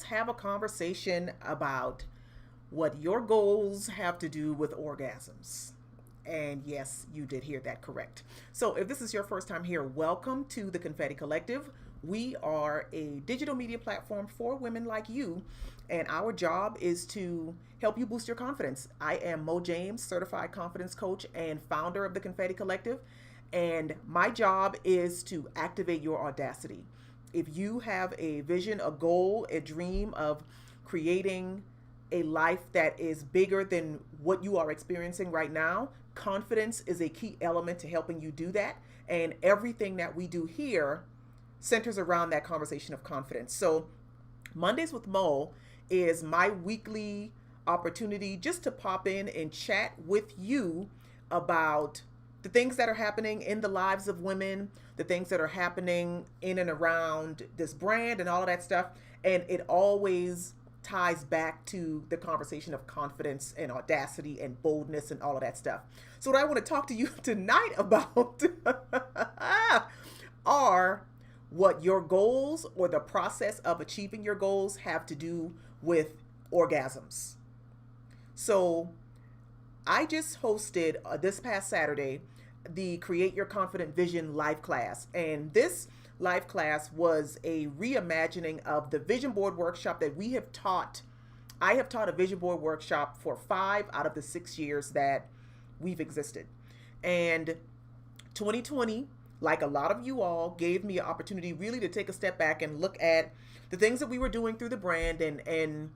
have a conversation about what your goals have to do with orgasms. And yes, you did hear that correct. So if this is your first time here, welcome to the Confetti Collective. We are a digital media platform for women like you, and our job is to help you boost your confidence. I am Mo James, certified confidence coach and founder of the Confetti Collective, and my job is to activate your audacity. If you have a vision, a goal, a dream of creating a life that is bigger than what you are experiencing right now, confidence is a key element to helping you do that. And everything that we do here centers around that conversation of confidence. So, Mondays with Mo is my weekly opportunity just to pop in and chat with you about the things that are happening in the lives of women, the things that are happening in and around this brand and all of that stuff. And it always ties back to the conversation of confidence and audacity and boldness and all of that stuff. So what I want to talk to you tonight about are what your goals or the process of achieving your goals have to do with orgasms. So I just hosted this past Saturday the Create Your Confident Vision LifeClass, and this LifeClass was a reimagining of the vision board workshop that we have taught. I have taught a vision board workshop for 5 out of the 6 years that we've existed. And 2020, like a lot of you all, gave me an opportunity really to take a step back and look at the things that we were doing through the brand and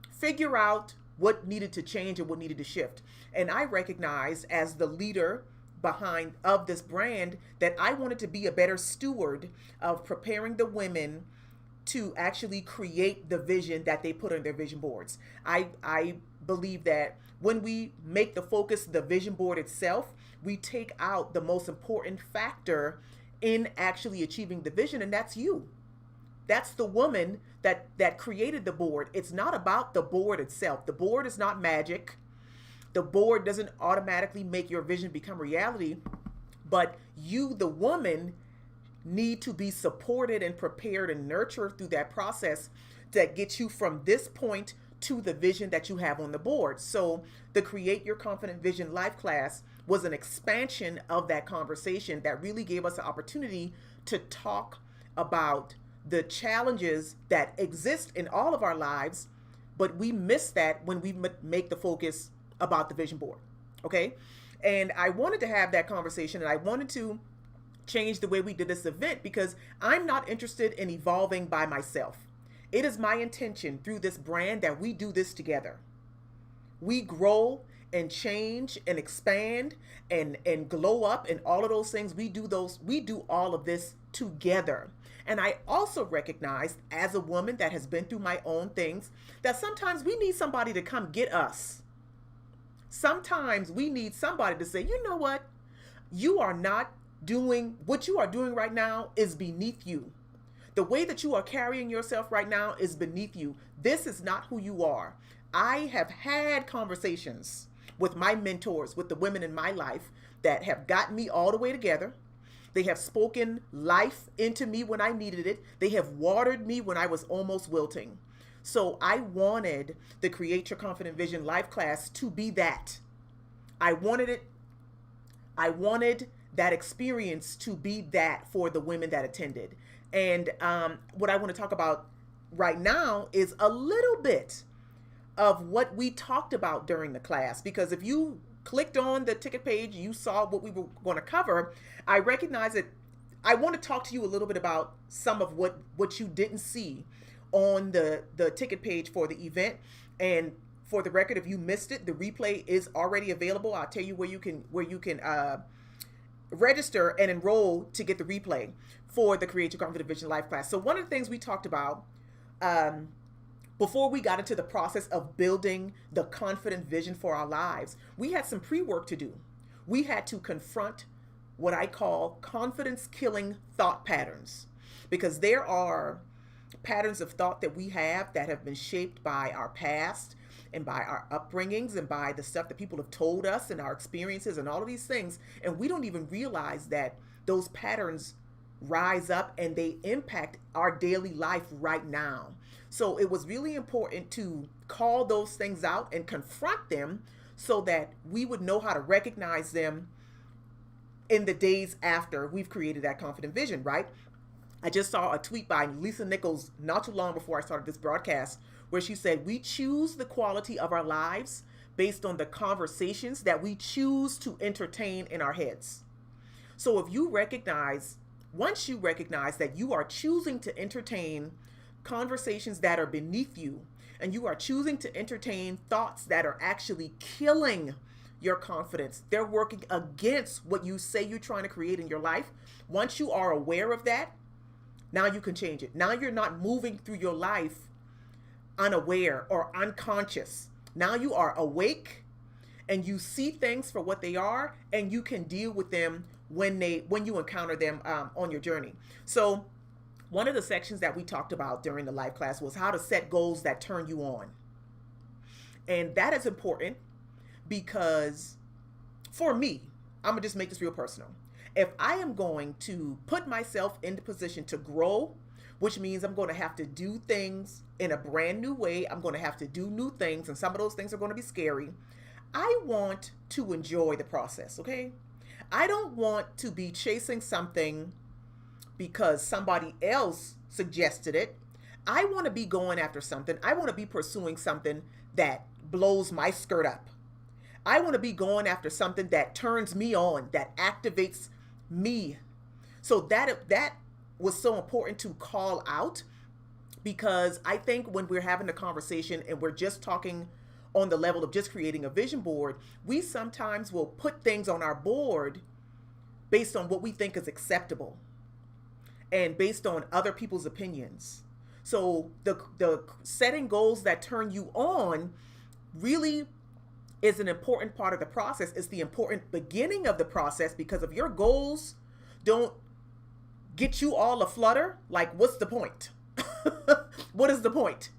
figure out what needed to change and what needed to shift. And I recognized as the leader behind of this brand that I wanted to be a better steward of preparing the women to actually create the vision that they put on their vision boards. I believe that when we make the focus the vision board itself, we take out the most important factor in actually achieving the vision, and that's you. That's the woman that created the board. It's not about the board itself. The board is not magic. The board doesn't automatically make your vision become reality, but you, the woman, need to be supported and prepared and nurtured through that process that gets you from this point to the vision that you have on the board. So the Create Your Confident Vision Life class was an expansion of that conversation that really gave us the opportunity to talk about the challenges that exist in all of our lives, but we miss that when we make the focus about the vision board. Okay. And I wanted to have that conversation, and I wanted to change the way we did this event because I'm not interested in evolving by myself. It is my intention through this brand that we do this together. We grow and change and expand and glow up and all of those things. We do all of this together. And I also recognize as a woman that has been through my own things that sometimes we need somebody to come get us. Sometimes we need somebody to say, you know what? You are not doing what you are doing right now is beneath you. The way that you are carrying yourself right now is beneath you. This is not who you are. I have had conversations with my mentors, with the women in my life that have gotten me all the way together. They have spoken life into me when I needed it. They have watered me when I was almost wilting. So I wanted the Create Your Confident Vision Life class to be that. I wanted that experience to be that for the women that attended. And what I want to talk about right now is a little bit of what we talked about during the class. Because if you clicked on the ticket page, you saw what we were going to cover. I recognize that I want to talk to you a little bit about some of what you didn't see on the ticket page for the event. And for the record, if you missed it, the replay is already available. I'll tell you where you can register and enroll to get the replay for the Create Your Confident Vision Life class. So one of the things we talked about before we got into the process of building the confident vision for our lives, we had some pre-work to do. We had to confront what I call confidence killing thought patterns, because there are patterns of thought that we have that have been shaped by our past and by our upbringings and by the stuff that people have told us and our experiences and all of these things. And we don't even realize that those patterns rise up and they impact our daily life right now. So it was really important to call those things out and confront them so that we would know how to recognize them in the days after we've created that confident vision, right? I just saw a tweet by Lisa Nichols not too long before I started this broadcast where she said, we choose the quality of our lives based on the conversations that we choose to entertain in our heads. So if you recognize, once you recognize that you are choosing to entertain conversations that are beneath you, and you are choosing to entertain thoughts that are actually killing your confidence, they're working against what you say you're trying to create in your life. Once you are aware of that, now you can change it. Now you're not moving through your life unaware or unconscious. Now you are awake and you see things for what they are, and you can deal with them when you encounter them on your journey. So one of the sections that we talked about during the life class was how to set goals that turn you on. And that is important because for me, I'm gonna just make this real personal. If I am going to put myself in the position to grow, which means I'm going to have to do things in a brand new way, I'm going to have to do new things, and some of those things are going to be scary, I want to enjoy the process, okay? I don't want to be chasing something because somebody else suggested it. I want to be going after something. I want to be pursuing something that blows my skirt up. I want to be going after something that turns me on, that activates me. So that was so important to call out, because I think when we're having a conversation and we're just talking on the level of just creating a vision board, we sometimes will put things on our board based on what we think is acceptable and based on other people's opinions. So the setting goals that turn you on really is an important part of the process. It's the important beginning of the process, because if your goals don't get you all aflutter, like, what's the point? What is the point?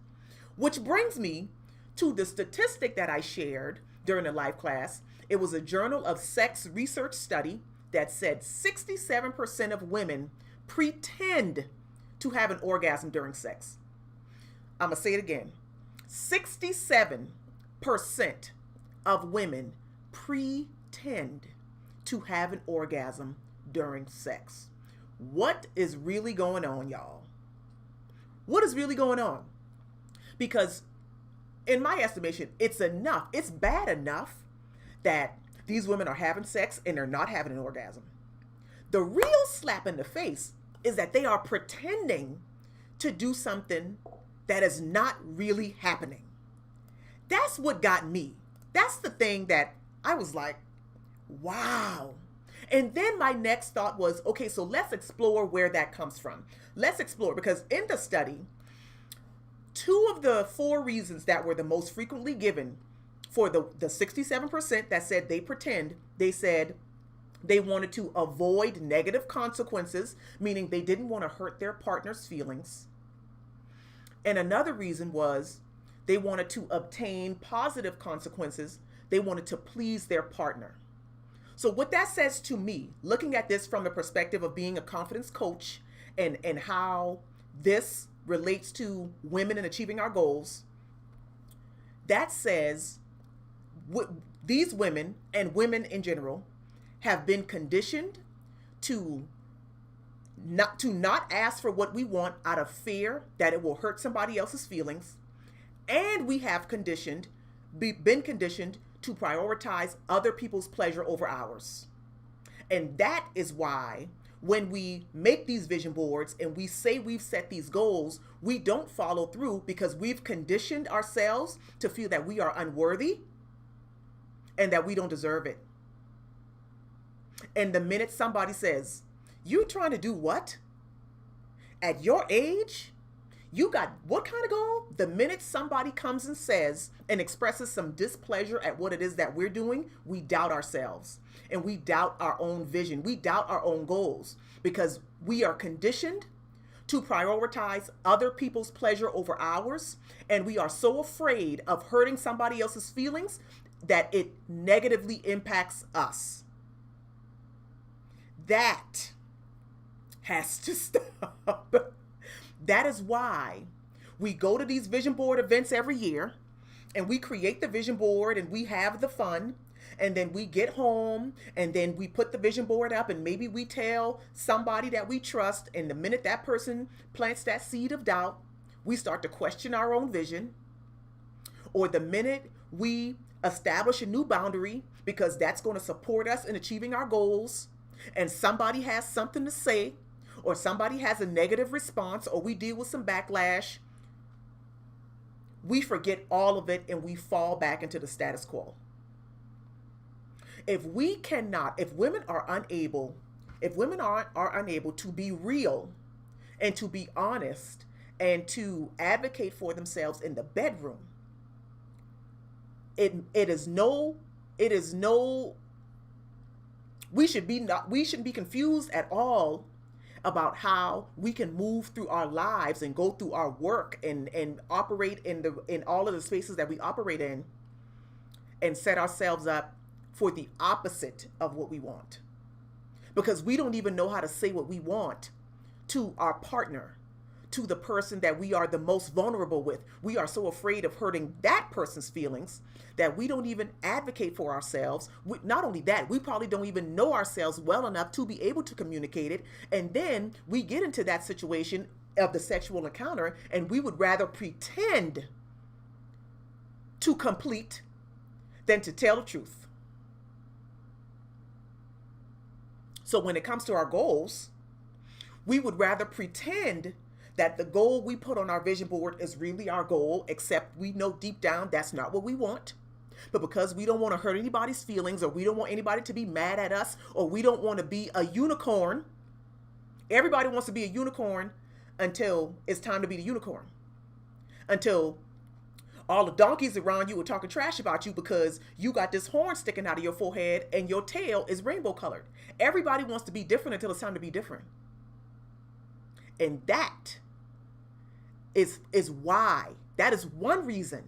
Which brings me to the statistic that I shared during the live class. It was a Journal of Sex research study that said 67% of women pretend to have an orgasm during sex. I'm gonna say it again. 67% of women pretend to have an orgasm during sex. What is really going on, y'all? What is really going on? Because in my estimation, it's enough. It's bad enough that these women are having sex and they're not having an orgasm. The real slap in the face is that they are pretending to do something that is not really happening. That's what got me. That's the thing that I was like, wow. And then my next thought was, okay, so let's explore where that comes from. Let's explore, because in the study, 2 of the 4 reasons that were the most frequently given for the 67% that said they pretend, they said they wanted to avoid negative consequences, meaning they didn't want to hurt their partner's feelings. And another reason was they wanted to obtain positive consequences. They wanted to please their partner. So what that says to me, looking at this from the perspective of being a confidence coach and how this relates to women and achieving our goals, that says these women and women in general have been conditioned to not ask for what we want out of fear that it will hurt somebody else's feelings. And we have been conditioned to prioritize other people's pleasure over ours. And that is why when we make these vision boards and we say we've set these goals, we don't follow through, because we've conditioned ourselves to feel that we are unworthy and that we don't deserve it. And the minute somebody says, "You trying to do what? At your age? You got what kind of goal?" The minute somebody comes and says and expresses some displeasure at what it is that we're doing, we doubt ourselves and we doubt our own vision. We doubt our own goals, because we are conditioned to prioritize other people's pleasure over ours. And we are so afraid of hurting somebody else's feelings that it negatively impacts us. That has to stop. That is why We go to these vision board events every year, and we create the vision board, and we have the fun, and then we get home, and then we put the vision board up, and maybe we tell somebody that we trust, and the minute that person plants that seed of doubt, we start to question our own vision. Or the minute we establish a new boundary, because that's going to support us in achieving our goals, and somebody has something to say, or somebody has a negative response, or we deal with some backlash, we forget all of it and we fall back into the status quo. If women are unable to be real and to be honest and to advocate for themselves in the bedroom, we shouldn't be confused at all about how we can move through our lives and go through our work and operate in all of the spaces that we operate in, and set ourselves up for the opposite of what we want. Because we don't even know how to say what we want to our partner, to the person that we are the most vulnerable with. We are so afraid of hurting that person's feelings that we don't even advocate for ourselves. Not only that, we probably don't even know ourselves well enough to be able to communicate it. And then we get into that situation of the sexual encounter, and we would rather pretend to complete than to tell the truth. So when it comes to our goals, we would rather pretend that the goal we put on our vision board is really our goal, except we know deep down that's not what we want. But because we don't want to hurt anybody's feelings, or we don't want anybody to be mad at us, or we don't want to be a unicorn. Everybody wants to be a unicorn until it's time to be the unicorn. Until all the donkeys around you are talking trash about you because you got this horn sticking out of your forehead and your tail is rainbow colored. Everybody wants to be different until it's time to be different. And that is one reason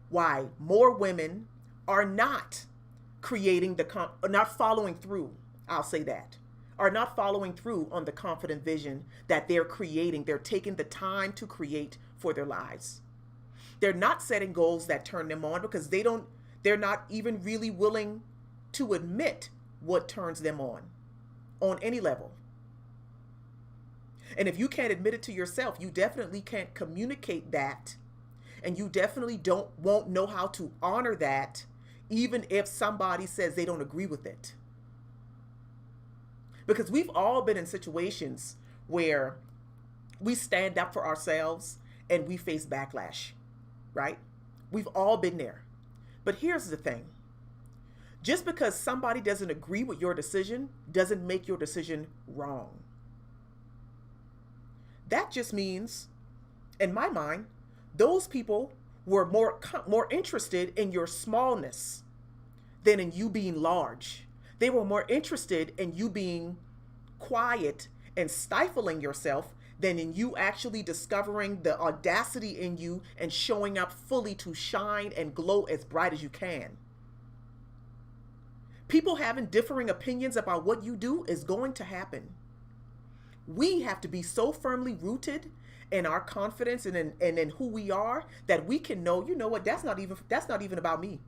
why more women are not not following through. I'll say that. Are not following through on the confident vision that they're creating. They're taking the time to create for their lives. They're not setting goals that turn them on because they're not even really willing to admit what turns them on any level. And if you can't admit it to yourself, you definitely can't communicate that. And you definitely won't know how to honor that, even if somebody says they don't agree with it. Because we've all been in situations where we stand up for ourselves and we face backlash, right? We've all been there. But here's the thing. Just because somebody doesn't agree with your decision doesn't make your decision wrong. That just means, in my mind, those people were more interested in your smallness than in you being large. They were more interested in you being quiet and stifling yourself than in you actually discovering the audacity in you and showing up fully to shine and glow as bright as you can. People having differing opinions about what you do is going to happen. We have to be so firmly rooted in our confidence and in who we are that we can know, you know what, that's not even about me.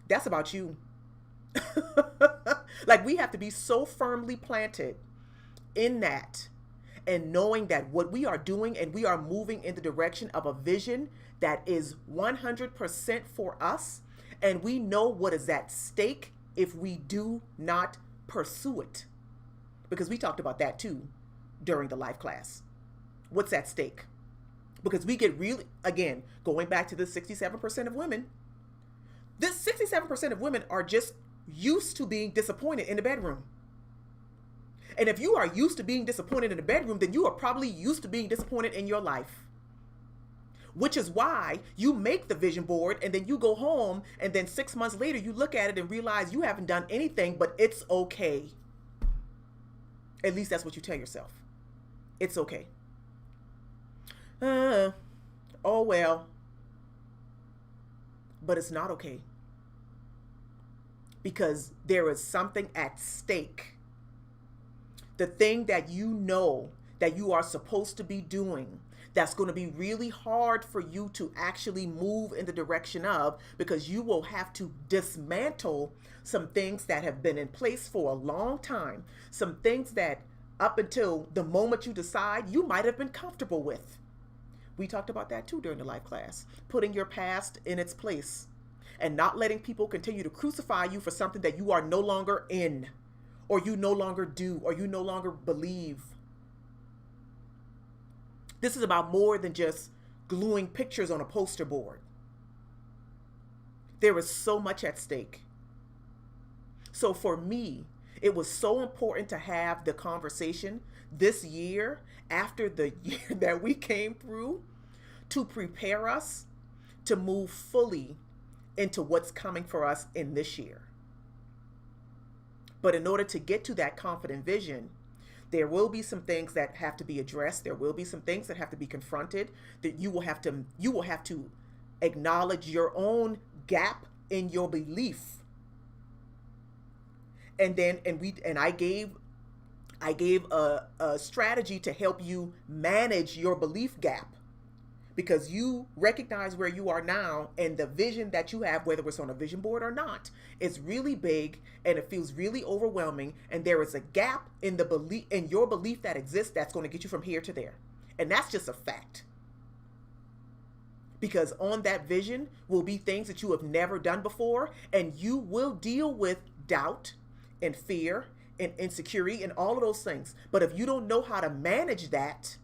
That's about you. Like, we have to be so firmly planted in that and knowing that what we are doing, and we are moving in the direction of a vision that is 100% for us. And we know what is at stake if we do not pursue it. Because we talked about that too during the LifeClass. What's at stake? Because we get really, again, going back to the 67% of women, this 67% of women are just used to being disappointed in the bedroom. And if you are used to being disappointed in the bedroom, then you are probably used to being disappointed in your life. Which is why you make the vision board and then you go home and then 6 months later you look at it and realize you haven't done anything, but it's okay. At least that's what you tell yourself. It's okay. Oh well. But it's not okay. Because there is something at stake. The thing that you know that you are supposed to be doing, that's going to be really hard for you to actually move in the direction of, because you will have to dismantle some things that have been in place for a long time, some things that up until the moment you decide you might have been comfortable with. We talked about that too during the life class, putting your past in its place and not letting people continue to crucify you for something that you are no longer in, or you no longer do, or you no longer believe. This is about more than just gluing pictures on a poster board. There is so much at stake. So for me, it was so important to have the conversation this year, after the year that we came through, to prepare us to move fully into what's coming for us in this year. But in order to get to that confident vision, there will be some things that have to be addressed. There will be some things that have to be confronted, that you will have to acknowledge your own gap in your belief. And I gave a strategy to help you manage your belief gap, because you recognize where you are now, and the vision that you have, whether it's on a vision board or not, is really big and it feels really overwhelming, and there is a gap in your belief that exists that's going to get you from here to there. And that's just a fact. Because on that vision will be things that you have never done before, and you will deal with doubt and fear and insecurity and all of those things. But if you don't know how to manage that,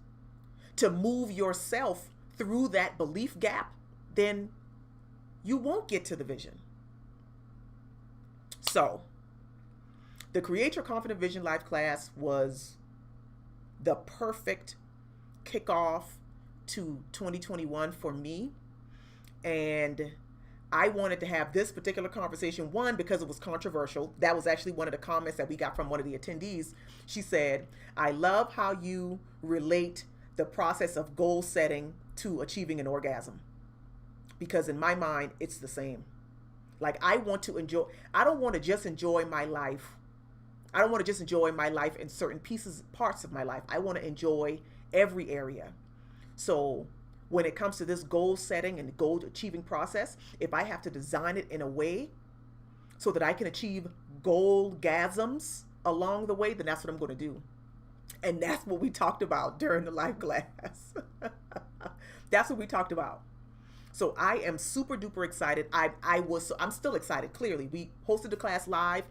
to move yourself through that belief gap, then you won't get to the vision. So the Create Your Confident Vision Life class was the perfect kickoff to 2021 for me. And I wanted to have this particular conversation, one, because it was controversial. That was actually one of the comments that we got from one of the attendees. She said, I love how you relate the process of goal setting to achieving an orgasm. Because in my mind, it's the same. Like, I don't want to just enjoy my life. I don't want to just enjoy my life in certain parts of my life. I want to enjoy every area. So when it comes to this goal setting and goal achieving process, if I have to design it in a way so that I can achieve goal-gasms along the way, then that's what I'm going to do. And that's what we talked about during the life class. That's what we talked about. So I am super duper excited. I'm still excited. Clearly, we hosted the class live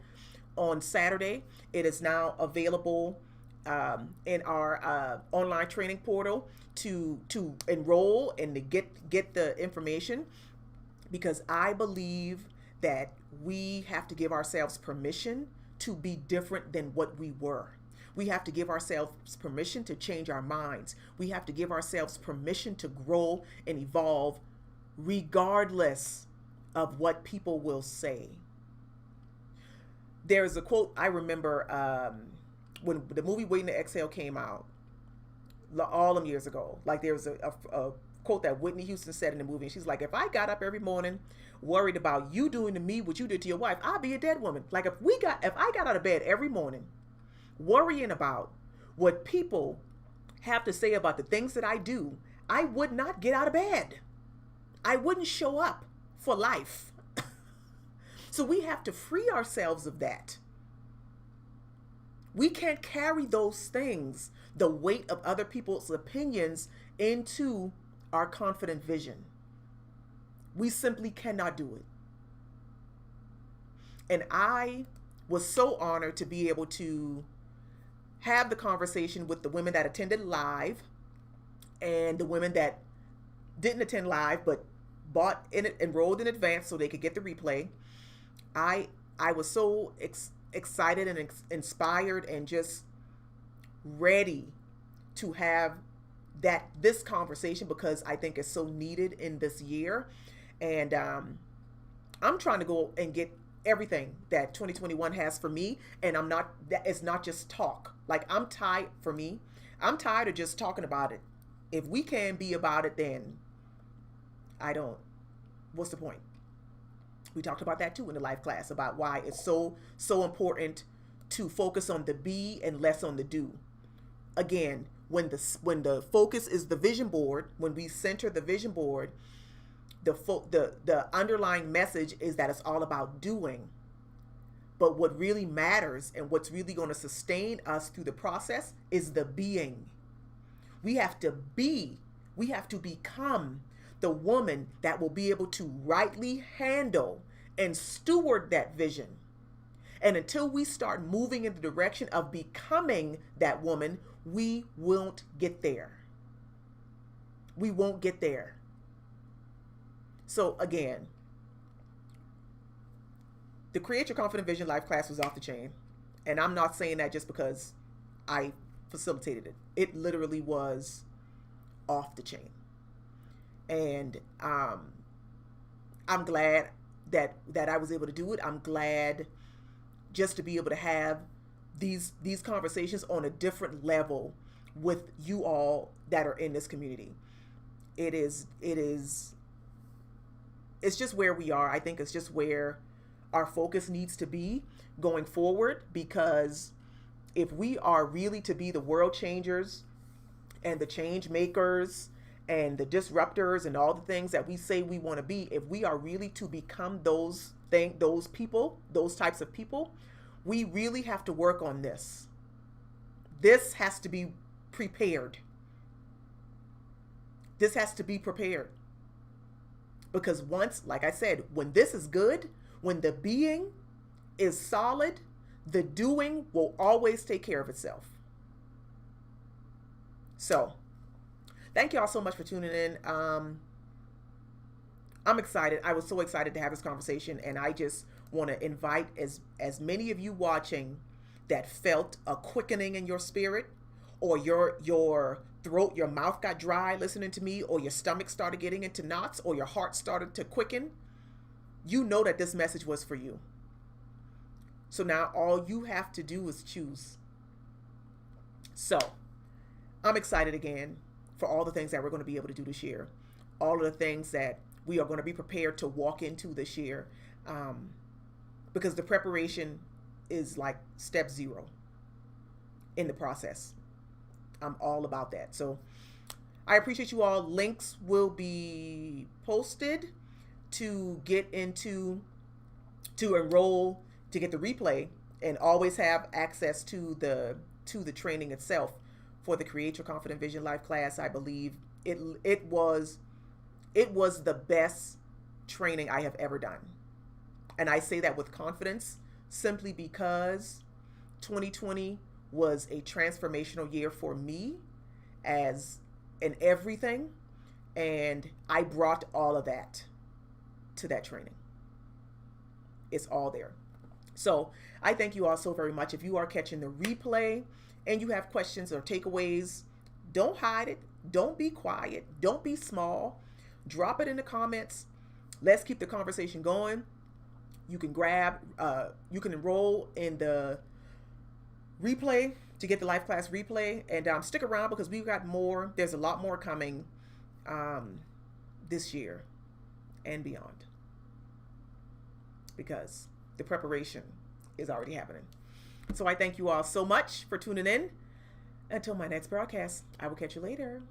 on Saturday. It is now available in our online training portal to enroll and to get the information, because I believe that we have to give ourselves permission to be different than what we were. We have to give ourselves permission to change our minds. We have to give ourselves permission to grow and evolve regardless of what people will say. There's a quote I remember when the movie Waiting to Exhale came out all them years ago. Like, there was a quote that Whitney Houston said in the movie. And she's like, if I got up every morning worried about you doing to me what you did to your wife, I'd be a dead woman. Like, if I got out of bed every morning worrying about what people have to say about the things that I do, I would not get out of bed. I wouldn't show up for life. So we have to free ourselves of that. We can't carry those things, the weight of other people's opinions, into our confident vision. We simply cannot do it. And I was so honored to be able to have the conversation with the women that attended live and the women that didn't attend live but enrolled in advance so they could get the replay. I was so excited and inspired and just ready to have this conversation, because I think it's so needed in this year. And I'm trying to go and get everything that 2021 has for me, and it's not just talk. Like, I'm tired of just talking about it. If we can be about it, then what's the point? We talked about that too in the life class, about why it's so important to focus on the be and less on the do. Again, when the focus is the vision board, when we center the vision board, the underlying message is that it's all about doing. But what really matters and what's really going to sustain us through the process is the being. We have to become the woman that will be able to rightly handle and steward that vision. And until we start moving in the direction of becoming that woman, we won't get there. We won't get there. So again, the Create Your Confident Vision Life class was off the chain. And I'm not saying that just because I facilitated it. It literally was off the chain. And I'm glad that I was able to do it. I'm glad just to be able to have these conversations on a different level with you all that are in this community. It's just where we are. I think it's just where our focus needs to be going forward, because if we are really to be the world changers and the change makers and the disruptors and all the things that we say we want to be, if we are really to become those people, those types of people, we really have to work on this. This has to be prepared. This has to be prepared. Because once, like I said, when this is good, when the being is solid, the doing will always take care of itself. So, thank you all so much for tuning in. I'm excited. I was so excited to have this conversation, and I just want to invite as many of you watching that felt a quickening in your spirit, or your throat, your mouth got dry listening to me, or your stomach started getting into knots, or your heart started to quicken. You know that this message was for you. So now all you have to do is choose. So I'm excited again for all the things that we're going to be able to do this year. All of the things that we are going to be prepared to walk into this year. Because the preparation is like step 0 in the process. I'm all about that. So I appreciate you all. Links will be posted to get into, to enroll, to get the replay, and always have access to the training itself for the Create Your Confident Vision Life class. I believe it was the best training I have ever done. And I say that with confidence simply because 2020 was a transformational year for me as in everything. And I brought all of that to that training. It's all there. So I thank you all so very much. If you are catching the replay and you have questions or takeaways, don't hide it. Don't be quiet. Don't be small. Drop it in the comments. Let's keep the conversation going. You can you can enroll in the replay to get the LifeClass replay, and stick around because we've got more. There's a lot more coming this year and beyond, because the preparation is already happening. So I thank you all so much for tuning in. Until my next broadcast, I will catch you later.